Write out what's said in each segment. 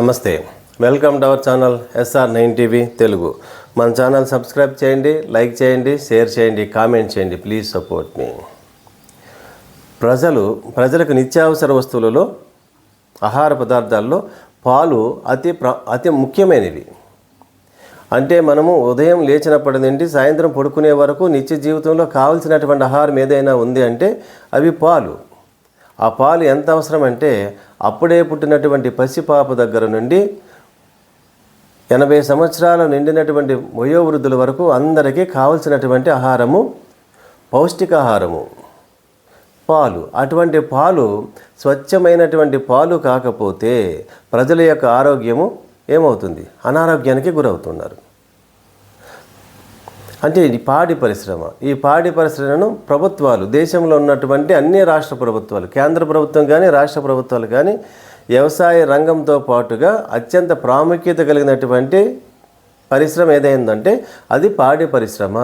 నమస్తే, welcome to our channel SR9 TV Telugu. మన channel subscribe చేయండి, లైక్ చేయండి, షేర్ చేయండి, కామెంట్ చేయండి. ప్లీజ్ సపోర్ట్ మీ. ప్రజలకు నిత్యావసర వస్తువులలో, ఆహార పదార్థాల్లో పాలు అతి ముఖ్యమైనవి. అంటే మనము ఉదయం లేచినప్పటి నుండి సాయంత్రం పడుకునే వరకు నిత్య జీవితంలో కావలసినటువంటి ఆహారం ఏదైనా ఉంది అంటే అవి పాలు. ఆ పాలు ఎంత అవసరం అంటే అప్పుడే పుట్టినటువంటి పసిపాప దగ్గర నుండి 80 సంవత్సరాలు నిండినటువంటి వయోవృద్ధుల వరకు అందరికీ కావలసినటువంటి ఆహారము పౌష్టికాహారము పాలు. అటువంటి పాలు స్వచ్ఛమైనటువంటి పాలు కాకపోతే ప్రజల యొక్క ఆరోగ్యము ఏమవుతుంది? అనారోగ్యానికి గురవుతున్నారు. అంటే ఇది పాడి పరిశ్రమ. ఈ పాడి పరిశ్రమను ప్రభుత్వాలు, దేశంలో ఉన్నటువంటి అన్ని రాష్ట్ర ప్రభుత్వాలు, కేంద్ర ప్రభుత్వం కానీ రాష్ట్ర ప్రభుత్వాలు కానీ వ్యవసాయ రంగంతో పాటుగా అత్యంత ప్రాముఖ్యత కలిగినటువంటి పరిశ్రమ ఏదైందంటే అది పాడి పరిశ్రమ.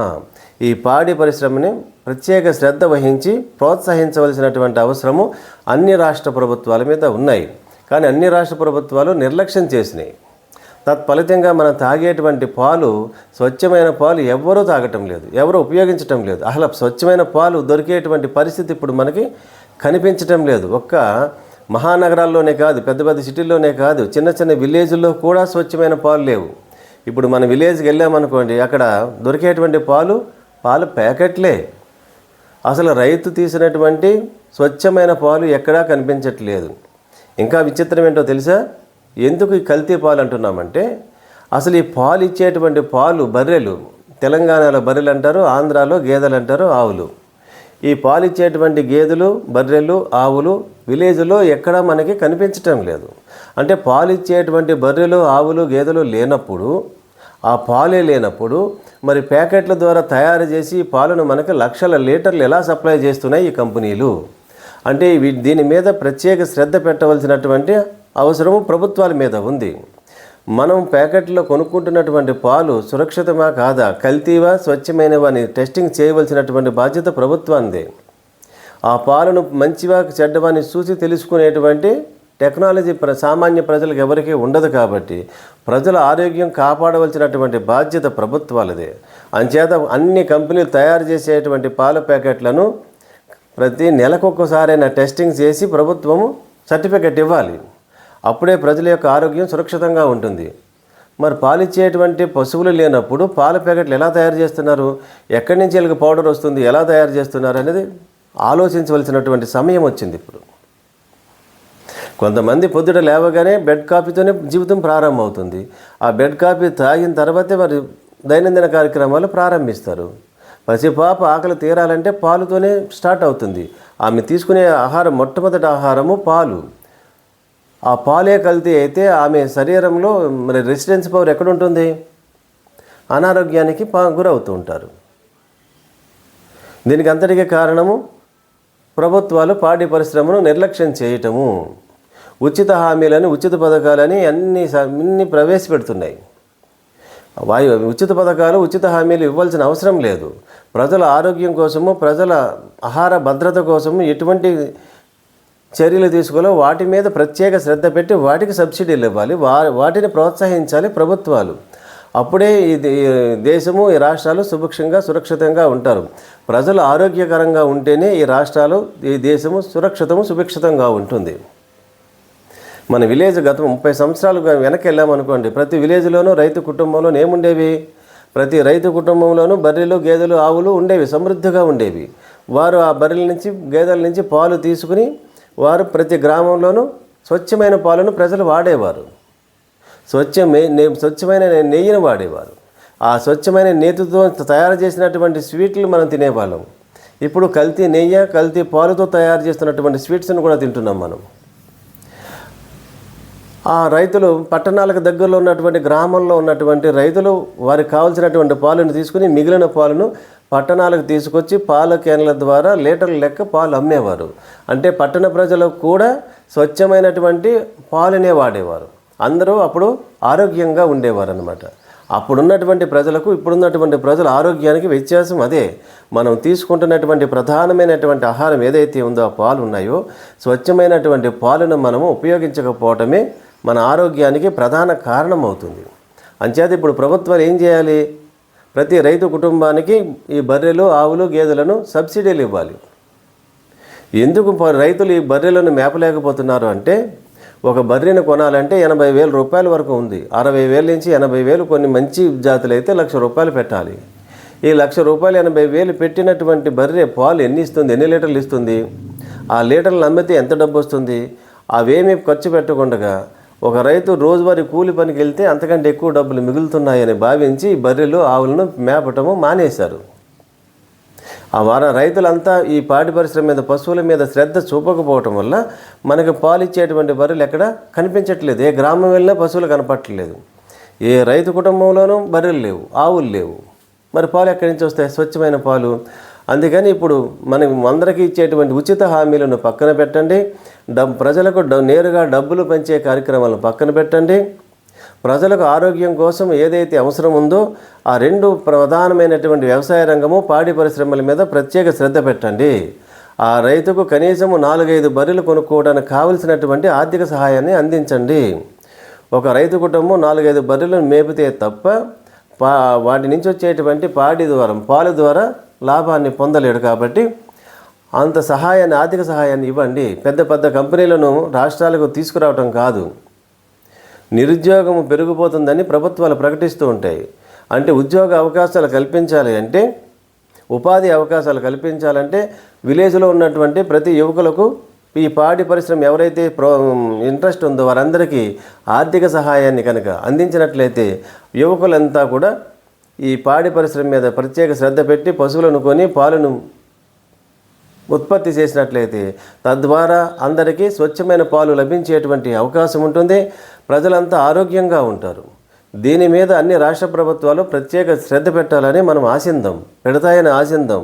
ఈ పాడి పరిశ్రమని ప్రత్యేక శ్రద్ధ వహించి ప్రోత్సహించవలసినటువంటి అవసరము అన్ని రాష్ట్ర ప్రభుత్వాల మీద ఉన్నాయి. కానీ అన్ని రాష్ట్ర ప్రభుత్వాలు నిర్లక్ష్యం చేసినాయి. తత్ఫలితంగా మనం తాగేటువంటి పాలు, స్వచ్ఛమైన పాలు ఎవరూ తాగటం లేదు, ఎవరు ఉపయోగించటం లేదు. అసలు స్వచ్ఛమైన పాలు దొరికేటువంటి పరిస్థితి ఇప్పుడు మనకి కనిపించటం లేదు. ఒక్క మహానగరాల్లోనే కాదు, పెద్ద పెద్ద సిటీల్లోనే కాదు, చిన్న చిన్న విలేజ్ల్లో కూడా స్వచ్ఛమైన పాలు లేవు. ఇప్పుడు మన విలేజ్కి వెళ్ళామనుకోండి, అక్కడ దొరికేటువంటి పాలు ప్యాకెట్లే. అసలు రైతు తీసినటువంటి స్వచ్ఛమైన పాలు ఎక్కడా కనిపించట్లేదు. ఇంకా విచిత్రం ఏంటో తెలుసా? ఎందుకు ఈ కల్తీ పాలు అంటున్నామంటే, అసలు ఈ పాలు ఇచ్చేటువంటి బర్రెలు, తెలంగాణలో బర్రెలు అంటారు, ఆంధ్రాలో గేదెలు అంటారు, ఆవులు. ఈ పాలు ఇచ్చేటువంటి గేదెలు, బర్రెలు, ఆవులు విలేజ్లో ఎక్కడా మనకి కనిపించటం లేదు. అంటే పాలు ఇచ్చేటువంటి బర్రెలు, ఆవులు, గేదెలు లేనప్పుడు, ఆ పాలే లేనప్పుడు మరి ప్యాకెట్ల ద్వారా తయారు చేసి ఈ పాలను మనకు లక్షల లీటర్లు ఎలా సప్లై చేస్తున్నాయి ఈ కంపెనీలు? అంటే దీని మీద ప్రత్యేక శ్రద్ధ పెట్టవలసినటువంటి అవసరము ప్రభుత్వాల మీద ఉంది. మనం ప్యాకెట్లో కొనుక్కుంటున్నటువంటి పాలు సురక్షితమా కాదా, కల్తీవా, స్వచ్ఛమైనవా అని టెస్టింగ్ చేయవలసినటువంటి బాధ్యత ప్రభుత్వానిదే. ఆ పాలను మంచివా చెడ్డవాని చూసి తెలుసుకునేటువంటి టెక్నాలజీ సామాన్య ప్రజలకు ఎవరికీ ఉండదు. కాబట్టి ప్రజల ఆరోగ్యం కాపాడవలసినటువంటి బాధ్యత ప్రభుత్వాలదే. అంచేత అన్ని కంపెనీలు తయారు చేసేటువంటి పాల ప్యాకెట్లను ప్రతి నెలకొకసారైనా టెస్టింగ్ చేసి ప్రభుత్వము సర్టిఫికెట్ ఇవ్వాలి. అప్పుడే ప్రజల యొక్క ఆరోగ్యం సురక్షితంగా ఉంటుంది. మరి పాలిచ్చేటువంటి పశువులు లేనప్పుడు పాల ప్యాకెట్లు ఎలా తయారు చేస్తున్నారు? ఎక్కడి నుంచి వీళ్ళకి పౌడర్ వస్తుంది? ఎలా తయారు చేస్తున్నారు అనేది ఆలోచించవలసినటువంటి సమయం వచ్చింది ఇప్పుడు. కొంతమంది పొద్దుట లేవగానే బెడ్ కాఫీతోనే జీవితం ప్రారంభమవుతుంది. ఆ బెడ్ కాఫీ తాగిన తర్వాతే మరి దైనందిన కార్యక్రమాలు ప్రారంభిస్తారు. పసిపాప ఆకలి తీరాలంటే పాలుతోనే స్టార్ట్ అవుతుంది. ఆమె తీసుకునే ఆహారం, మొట్టమొదటి ఆహారము పాలు. ఆ పాలే కల్తీ అయితే ఆమె శరీరంలో మరి రెసిస్టెన్స్ పవర్ ఎక్కడుంటుంది? అనారోగ్యానికి గురవుతూ ఉంటారు. దీనికి అంతటికీ కారణము ప్రభుత్వాలు పాడి పరిశ్రమను నిర్లక్ష్యం చేయటము. ఉచిత హామీలని, ఉచిత పథకాలని అన్నీ ప్రవేశపెడుతున్నాయి. ఉచిత పథకాలు, ఉచిత హామీలు ఇవ్వాల్సిన అవసరం లేదు. ప్రజల ఆరోగ్యం కోసము, ప్రజల ఆహార భద్రత కోసము ఎటువంటి చర్యలు తీసుకోవాలో వాటి మీద ప్రత్యేక శ్రద్ధ పెట్టి వాటికి సబ్సిడీలు ఇవ్వాలి, వాటిని ప్రోత్సహించాలి ప్రభుత్వాలు. అప్పుడే ఈ దేశము, ఈ రాష్ట్రాలు సురక్షితంగా ఉంటారు. ప్రజలు ఆరోగ్యకరంగా ఉంటేనే ఈ రాష్ట్రాలు, ఈ దేశము సుభిక్షితంగా ఉంటుంది. మన విలేజ్ గత 30 సంవత్సరాలు వెనక్కి వెళ్ళామనుకోండి, ప్రతి విలేజ్లోనూ రైతు కుటుంబంలో ఏముండేవి? ప్రతి రైతు కుటుంబంలోనూ బర్రెలు, గేదెలు, ఆవులు ఉండేవి, సమృద్ధిగా ఉండేవి. వారు ఆ బర్రెల నుంచి, గేదెల నుంచి పాలు తీసుకుని వారు ప్రతి గ్రామంలోనూ స్వచ్ఛమైన పాలను ప్రజలు వాడేవారు. స్వచ్ఛమైన నెయ్యిని వాడేవారు. ఆ స్వచ్ఛమైన నేతితో తయారు చేసినటువంటి స్వీట్లు మనం తినేవాళ్ళం. ఇప్పుడు కల్తీ నెయ్యి, కల్తీ పాలుతో తయారు చేస్తున్నటువంటి స్వీట్స్ని కూడా తింటున్నాం మనం. ఆ రైతులు పట్టణాలకు దగ్గరలో ఉన్నటువంటి గ్రామంలో ఉన్నటువంటి రైతులు వారికి కావాల్సినటువంటి పాలను తీసుకుని మిగిలిన పాలను పట్టణాలకు తీసుకొచ్చి పాల క్యాన్ల ద్వారా లీటర్ల లెక్క పాలు అమ్మేవారు. అంటే పట్టణ ప్రజలకు కూడా స్వచ్ఛమైనటువంటి పాలనే వాడేవారు. అందరూ అప్పుడు ఆరోగ్యంగా ఉండేవారు అన్నమాట. అప్పుడున్నటువంటి ప్రజలకు ఇప్పుడున్నటువంటి ప్రజల ఆరోగ్యానికి వ్యత్యాసం అదే. మనం తీసుకుంటున్నటువంటి ప్రధానమైనటువంటి ఆహారం ఏదైతే ఉందో ఆ పాలు ఉన్నాయో, స్వచ్ఛమైనటువంటి పాలను మనము ఉపయోగించకపోవటమే మన ఆరోగ్యానికి ప్రధాన కారణం అవుతుంది. అంచేత ఇప్పుడు ప్రభుత్వాలు ఏం చేయాలి? ప్రతి రైతు కుటుంబానికి ఈ బర్రెలు, ఆవులు, గేదెలను సబ్సిడీలు ఇవ్వాలి. ఎందుకు రైతులు ఈ బర్రెలను మేపలేకపోతున్నారు అంటే, ఒక బర్రెను కొనాలంటే 80,000 రూపాయల వరకు ఉంది. 60,000 నుంచి 80,000, కొన్ని మంచి జాతులు అయితే 1,00,000 రూపాయలు పెట్టాలి. ఈ 1,00,000 రూపాయలు 80,000 పెట్టినటువంటి బర్రె పాలు ఎన్ని ఇస్తుంది, ఎన్ని లీటర్లు ఇస్తుంది, ఆ లీటర్లు అమ్మితే ఎంత డబ్బు వస్తుంది? అవేమీ ఖర్చు పెట్టకుండా ఒక రైతు రోజువారీ కూలి పనికి వెళ్తే అంతకంటే ఎక్కువ డబ్బులు మిగులుతున్నాయని భావించి బర్రెలు, ఆవులను మేపటము మానేశారు. ఆ రైతులంతా ఈ పాడి పరిశ్రమ మీద, పశువుల మీద శ్రద్ధ చూపకపోవటం వల్ల మనకు పాలు ఇచ్చేటువంటి బర్రెలు ఎక్కడ కనిపించట్లేదు. ఏ గ్రామం వెళ్ళినా పశువులు కనపట్టలేదు. ఏ రైతు కుటుంబంలోనూ బర్రెలు లేవు, ఆవులు లేవు. మరి పాలు ఎక్కడి నుంచి వస్తాయి? స్వచ్ఛమైన పాలు. అందుకని ఇప్పుడు మనం అందరికీ ఇచ్చేటువంటి ఉచిత హామీలను పక్కన పెట్టండి. ప్రజలకు నేరుగా డబ్బులు పంచే కార్యక్రమాలను పక్కన పెట్టండి. ప్రజలకు ఆరోగ్యం కోసం ఏదైతే అవసరం ఉందో ఆ 2 ప్రధానమైనటువంటి వ్యవసాయ రంగము, పాడి పరిశ్రమల మీద ప్రత్యేక శ్రద్ధ పెట్టండి. ఆ రైతుకు కనీసము 4-5 బర్రెలు కొనుక్కోవడానికి కావలసినటువంటి ఆర్థిక సహాయాన్ని అందించండి. ఒక రైతు కుటుంబం 4-5 బర్రెలను మేపితే తప్ప వాటి నుంచి వచ్చేటువంటి పాలు ద్వారా లాభాన్ని పొందలేడు. కాబట్టి అంత సహాయాన్ని, ఆర్థిక సహాయాన్ని ఇవ్వండి. పెద్ద పెద్ద కంపెనీలను రాష్ట్రాలకు తీసుకురావటం కాదు. నిరుద్యోగం పెరిగిపోతుందని ప్రభుత్వాలు ప్రకటిస్తూ ఉంటాయి. అంటే ఉద్యోగ అవకాశాలు కల్పించాలి అంటే, ఉపాధి అవకాశాలు కల్పించాలంటే విలేజ్లో ఉన్నటువంటి ప్రతి యువకులకు ఈ పాడి పరిశ్రమ ఎవరైతే ఇంట్రెస్ట్ ఉందో వారందరికీ ఆర్థిక సహాయాన్ని కనుక అందించినట్లయితే యువకులంతా కూడా ఈ పాడి పరిశ్రమ మీద ప్రత్యేక శ్రద్ధ పెట్టి పశువులను కొని పాలను ఉత్పత్తి చేసినట్లయితే తద్వారా అందరికీ స్వచ్ఛమైన పాలు లభించేటువంటి అవకాశం ఉంటుంది. ప్రజలంతా ఆరోగ్యంగా ఉంటారు. దీని మీద అన్ని రాష్ట్ర ప్రభుత్వాలు ప్రత్యేక శ్రద్ధ పెట్టాలని మనం పెడతాయని ఆశిద్దాం.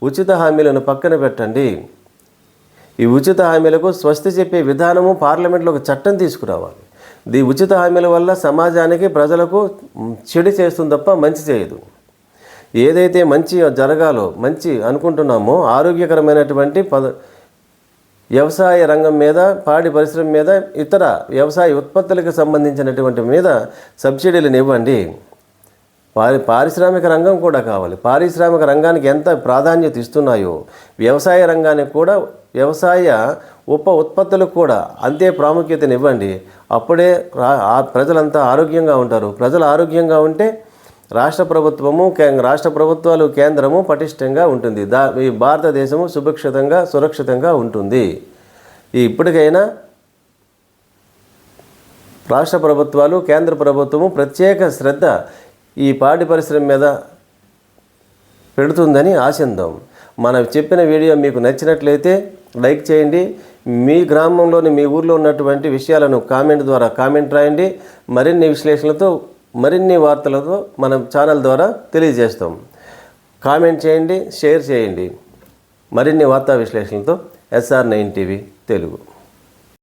ఉచిత హామీలను పక్కన పెట్టండి. ఈ ఉచిత హామీలకు స్వస్తి చెప్పే విధానము పార్లమెంట్లో ఒక చట్టం తీసుకురావాలి. ఈ ఉచిత హామీల వల్ల సమాజానికి, ప్రజలకు చెడు చేస్తుంది తప్ప మంచి చేయదు. ఏదైతే మంచి జరగాలో, మంచి అనుకుంటున్నామో ఆరోగ్యకరమైనటువంటి వ్యవసాయ రంగం మీద, పాడి పరిశ్రమ మీద, ఇతర వ్యవసాయ ఉత్పత్తులకు సంబంధించినటువంటి మీద సబ్సిడీలను ఇవ్వండి. పారిశ్రామిక రంగం కూడా కావాలి. పారిశ్రామిక రంగానికి ఎంత ప్రాధాన్యత ఇస్తున్నాయో వ్యవసాయ రంగానికి కూడా, వ్యవసాయ ఉత్పత్తులకు కూడా అంతే ప్రాముఖ్యతను ఇవ్వండి. అప్పుడే ప్రజలంతా ఆరోగ్యంగా ఉంటారు. ప్రజలు ఆరోగ్యంగా ఉంటే రాష్ట్ర ప్రభుత్వాలు, కేంద్రము పటిష్టంగా ఉంటుంది. ఈ భారతదేశము సురక్షితంగా ఉంటుంది. ఇప్పటికైనా రాష్ట్ర ప్రభుత్వాలు, కేంద్ర ప్రభుత్వము ప్రత్యేక శ్రద్ధ ఈ పాడి పరిశ్రమ మీద పెడుతుందని ఆశిద్దాం. మనం చెప్పిన వీడియో మీకు నచ్చినట్లయితే లైక్ చేయండి. మీ గ్రామంలోని, మీ ఊర్లో ఉన్నటువంటి విషయాలను కామెంట్ ద్వారా రాయండి. మరిన్ని విశ్లేషణలతో, మరిన్ని వార్తలతో మనం ఛానల్ ద్వారా తెలియజేస్తాం. కామెంట్ చేయండి, షేర్ చేయండి. మరిన్ని వార్తా విశ్లేషణలతో SR9 టీవీ తెలుగు.